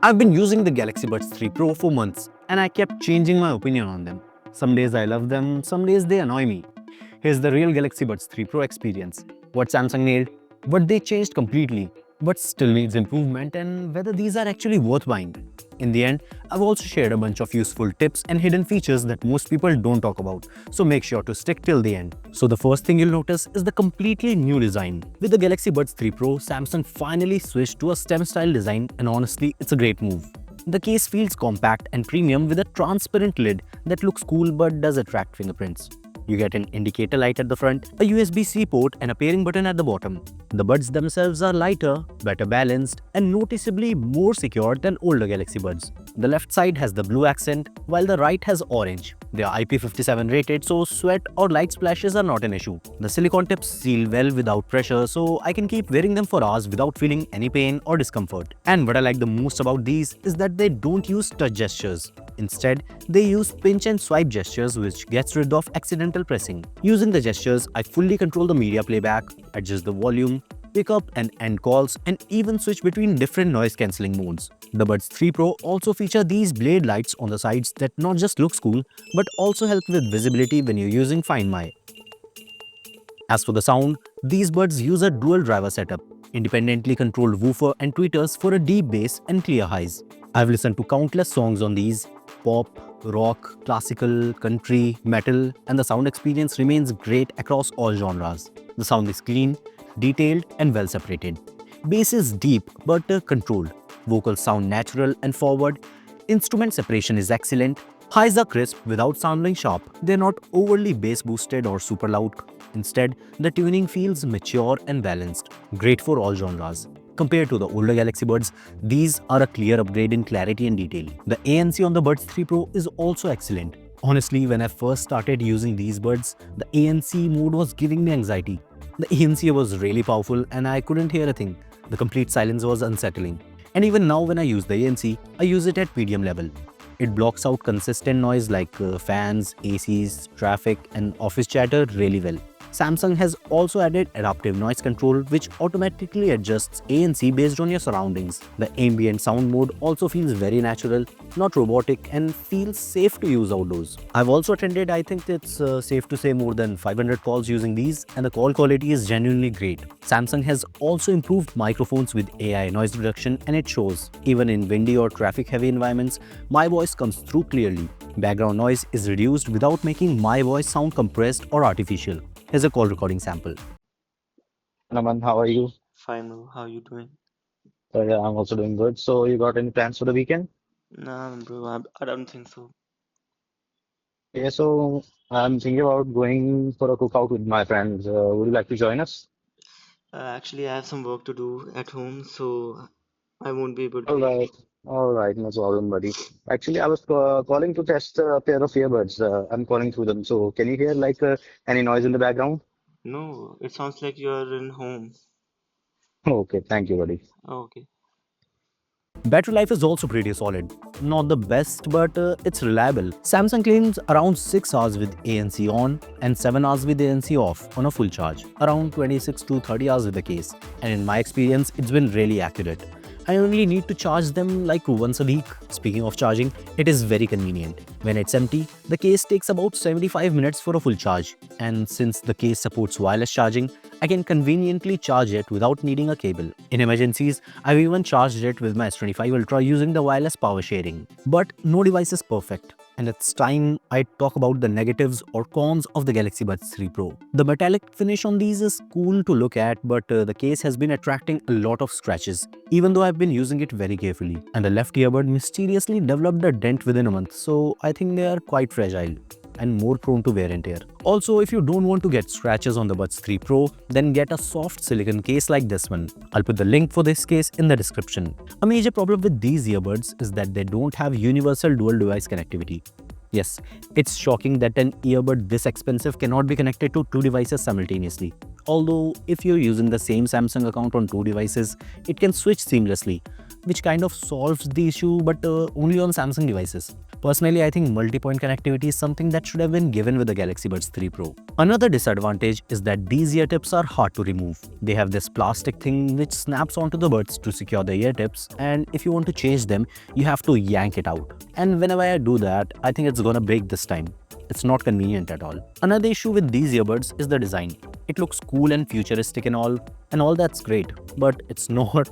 I've been using the Galaxy Buds 3 Pro for months and I kept changing my opinion on them. Some days I love them, some days they annoy me. Here's the real Galaxy Buds 3 Pro experience. What Samsung nailed, what they changed completely, but still needs improvement, and whether these are actually worth buying. In the end, I've also shared a bunch of useful tips and hidden features that most people don't talk about, so make sure to stick till the end. So the first thing you'll notice is the completely new design. With the Galaxy Buds 3 Pro, Samsung finally switched to a STEM style design, and honestly, it's a great move. The case feels compact and premium with a transparent lid that looks cool but does attract fingerprints. You get an indicator light at the front, a USB-C port and a pairing button at the bottom. The buds themselves are lighter, better balanced and noticeably more secure than older Galaxy Buds. The left side has the blue accent while the right has orange. They are IP57 rated, so sweat or light splashes are not an issue. The silicone tips seal well without pressure, so I can keep wearing them for hours without feeling any pain or discomfort. And what I like the most about these is that they don't use touch gestures. Instead, they use pinch and swipe gestures, which gets rid of accidental pressing. Using the gestures, I fully control the media playback, adjust the volume, pick up and end calls, and even switch between different noise cancelling modes. The Buds 3 Pro also feature these blade lights on the sides that not just looks cool, but also help with visibility when you're using Find My. As for the sound, these buds use a dual driver setup, independently controlled woofer and tweeters for a deep bass and clear highs. I've listened to countless songs on these: pop, rock, classical, country, metal, and the sound experience remains great across all genres. The sound is clean, detailed, and well separated. Bass is deep but controlled. Vocals sound natural and forward. Instrument separation is excellent. Highs are crisp without sounding sharp. They're not overly bass boosted or super loud. Instead, the tuning feels mature and balanced, great for all genres. Compared to the older Galaxy Buds, these are a clear upgrade in clarity and detail. The ANC on the Buds 3 Pro is also excellent. Honestly, when I first started using these buds, the ANC mode was giving me anxiety. The ANC was really powerful and I couldn't hear a thing. The complete silence was unsettling. And even now when I use the ANC, I use it at medium level. It blocks out consistent noise like fans, ACs, traffic, and office chatter really well. Samsung has also added adaptive noise control, which automatically adjusts ANC based on your surroundings. The ambient sound mode also feels very natural, not robotic, and feels safe to use outdoors. I've also attended, I think it's safe to say, more than 500 calls using these, and the call quality is genuinely great. Samsung has also improved microphones with AI noise reduction, and it shows. Even in windy or traffic heavy environments, my voice comes through clearly. Background noise is reduced without making my voice sound compressed or artificial. Here's a call recording sample. Naman, how are you? Fine, bro. How you doing? Yeah, I'm also doing good. So, you got any plans for the weekend? Nah, bro. I don't think so. Yeah, so I'm thinking about going for a cookout with my friends. Would you like to join us? Actually, I have some work to do at home, so I won't be able All to. right, all right, no problem, buddy. Actually, I was calling to test a pair of earbuds. I'm calling through them. So, can you hear like any noise in the background? No, it sounds like you're in home. Okay, thank you, buddy. Okay. Battery life is also pretty solid. Not the best, but it's reliable. Samsung claims around 6 hours with ANC on and 7 hours with ANC off on a full charge. Around 26 to 30 hours with the case. And in my experience, it's been really accurate. I only need to charge them like once a week. Speaking of charging, it is very convenient. When it's empty, the case takes about 75 minutes for a full charge. And since the case supports wireless charging, I can conveniently charge it without needing a cable. In emergencies, I've even charged it with my S25 Ultra using the wireless power sharing. But no device is perfect. And it's time I talk about the negatives or cons of the Galaxy Buds 3 Pro. The metallic finish on these is cool to look at, but the case has been attracting a lot of scratches, even though I've been using it very carefully. And the left earbud mysteriously developed a dent within a month, so I think they are quite fragile and more prone to wear and tear. Also, if you don't want to get scratches on the Buds 3 Pro, then get a soft silicone case like this one. I'll put the link for this case in the description. A major problem with these earbuds is that they don't have universal dual device connectivity. Yes, it's shocking that an earbud this expensive cannot be connected to two devices simultaneously. Although, if you're using the same Samsung account on two devices, it can switch seamlessly, which kind of solves the issue, but only on Samsung devices. Personally, I think multi-point connectivity is something that should have been given with the Galaxy Buds 3 Pro. Another disadvantage is that these ear tips are hard to remove. They have this plastic thing which snaps onto the buds to secure the ear tips, and if you want to change them, you have to yank it out. And whenever I do that, I think it's gonna break this time. It's not convenient at all. Another issue with these earbuds is the design. It looks cool and futuristic and all that's great, but it's not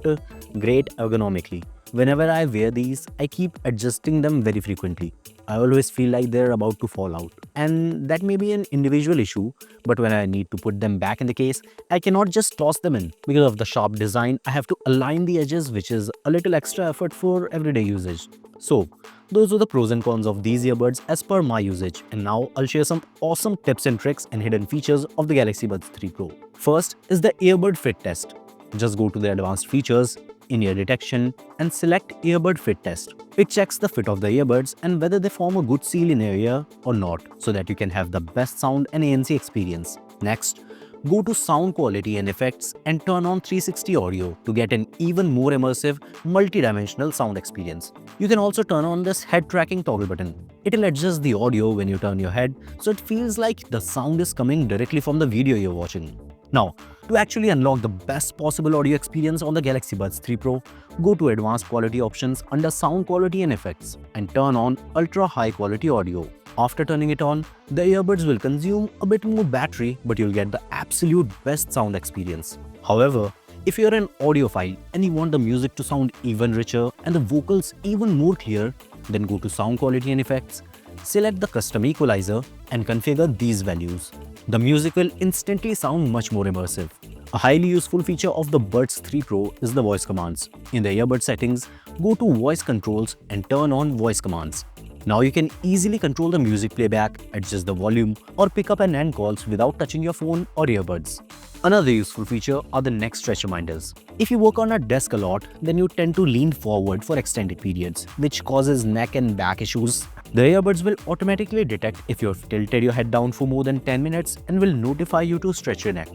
great ergonomically. Whenever I wear these, I keep adjusting them very frequently. I always feel like they're about to fall out. And that may be an individual issue, but when I need to put them back in the case, I cannot just toss them in. Because of the sharp design, I have to align the edges, which is a little extra effort for everyday usage. So, those are the pros and cons of these earbuds as per my usage. And now I'll share some awesome tips and tricks and hidden features of the Galaxy Buds 3 Pro. First is the earbud fit test. Just go to the advanced features, in-ear detection, and select earbud fit test. It checks the fit of the earbuds and whether they form a good seal in your ear or not, so that you can have the best sound and ANC experience. Next, go to sound quality and effects and turn on 360 audio to get an even more immersive, multi-dimensional sound experience. You can also turn on this head tracking toggle button. It'll adjust the audio when you turn your head, so it feels like the sound is coming directly from the video you're watching. Now, to actually unlock the best possible audio experience on the Galaxy Buds 3 Pro, go to Advanced Quality Options under Sound Quality and Effects and turn on Ultra High Quality Audio. After turning it on, the earbuds will consume a bit more battery, but you'll get the absolute best sound experience. However, if you're an audiophile and you want the music to sound even richer and the vocals even more clear, then go to Sound Quality and Effects, select the Custom Equalizer and configure these values. The music will instantly sound much more immersive. A highly useful feature of the Buds 3 Pro is the voice commands. In the earbud settings, go to Voice Controls and turn on Voice Commands. Now you can easily control the music playback, adjust the volume, or pick up and end calls without touching your phone or earbuds. Another useful feature are the neck stretch reminders. If you work on a desk a lot, then you tend to lean forward for extended periods, which causes neck and back issues. The earbuds will automatically detect if you've tilted your head down for more than 10 minutes and will notify you to stretch your neck.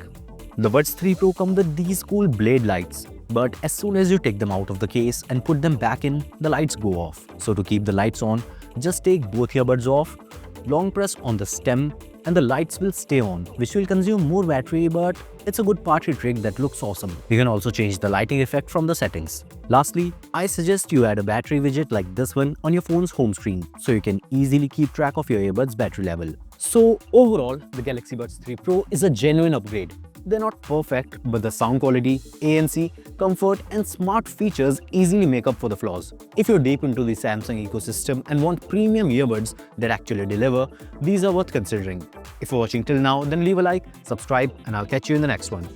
The Buds 3 Pro come with these cool blade lights, but as soon as you take them out of the case and put them back in, the lights go off. So to keep the lights on, just take both earbuds off, long press on the stem, and the lights will stay on, which will consume more battery, but it's a good party trick that looks awesome. You can also change the lighting effect from the settings. Lastly, I suggest you add a battery widget like this one on your phone's home screen, so you can easily keep track of your earbuds battery level. So overall, the Galaxy Buds 3 Pro is a genuine upgrade. They're not perfect, but the sound quality, ANC, comfort, and smart features easily make up for the flaws. If you're deep into the Samsung ecosystem and want premium earbuds that actually deliver, these are worth considering. If you're watching till now, then leave a like, subscribe, and I'll catch you in the next one.